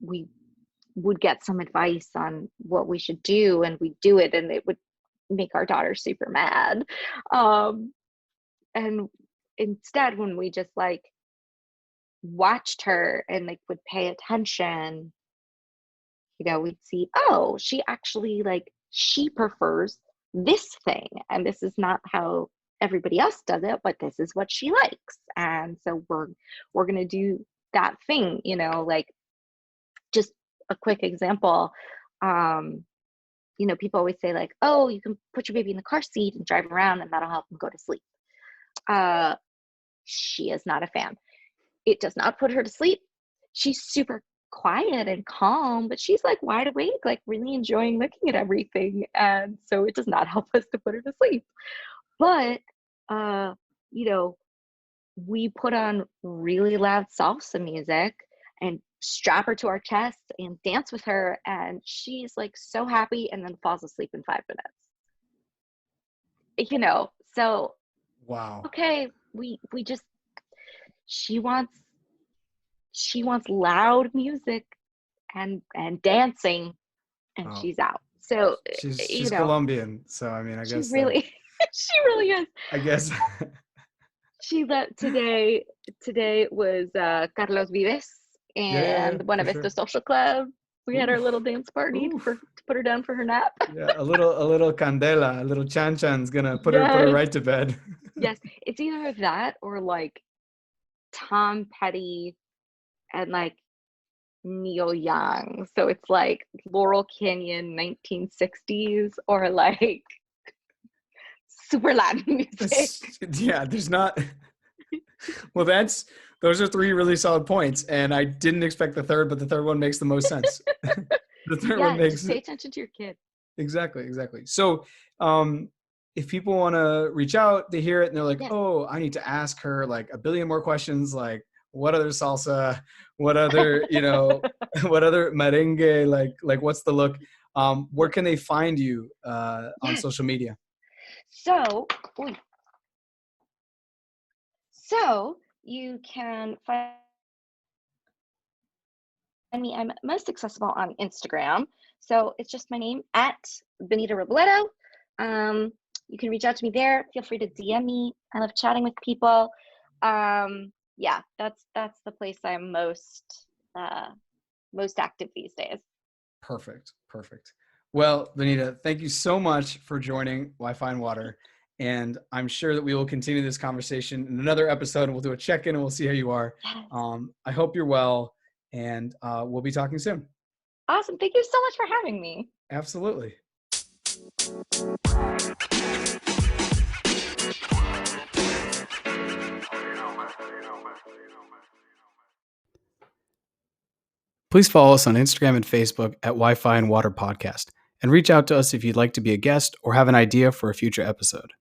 would get some advice on what we should do and we do it and it would make our daughter super mad. And instead, when we just like watched her and like would pay attention, we'd see, oh, she actually like she prefers this thing and this is not how everybody else does it, but this is what she likes. And so we're going to do that thing, like just a quick example. People always say like, oh, you can put your baby in the car seat and drive around and that'll help them go to sleep. She is not a fan. It does not put her to sleep. She's super quiet and calm, but she's like wide awake, like really enjoying looking at everything. And so it does not help us to put her to sleep. But, uh, you know, we put on really loud salsa music and strap her to our chest and dance with her. And she's like so happy and then falls asleep in 5 minutes. So, Wow. okay, we just, she wants loud music and dancing and Oh, she's out. So, she's Colombian, so I mean, I she guess really, she really is. I guess She let today was Carlos Vives yeah, and Buena for Vista sure. Social Club. We had our Oof, little dance party oof. to put her down for her nap. Yeah, a little candela, a little chan chan's gonna put her Yes, right to bed. yes. It's either that or like Tom Petty and like Neil Young. So it's like Laurel Canyon 1960s or like super Latin music. Yeah, there's not. Well, those are 3 really solid points, and I didn't expect the third, but the third one makes the most sense. The third one Yeah, just makes pay attention to your kid. exactly. So, if people want to reach out, they hear it and they're like, Yes. "Oh, I need to ask her like a billion more questions, like what other salsa, what other, what other merengue, like what's the look?" Where Yes. can they find you on Yes. social media? So, ooh, so you can find me. I'm most accessible on Instagram. So it's just my name at Benita Robledo. Um, you can reach out to me there. Feel free to DM me. I love chatting with people. Yeah, that's the place I'm most active these days. Perfect. Well, Benita, thank you so much for joining Wi-Fi and Water. And I'm sure that we will continue this conversation in another episode, and we'll do a check-in and we'll see how you are. I hope you're well, and we'll be talking soon. Awesome. Thank you so much for having me. Absolutely. Please follow us on Instagram and Facebook at Wi-Fi and Water Podcast, and reach out to us if you'd like to be a guest or have an idea for a future episode.